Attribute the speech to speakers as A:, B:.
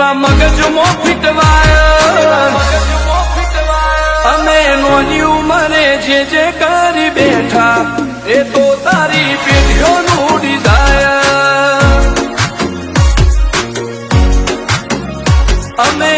A: એવા મગજમાં ફીટવાય અમે નોની ઉંમરે જે કરી બેઠા એ તો તારી પેઢીઓનું ડિઝાયર અમે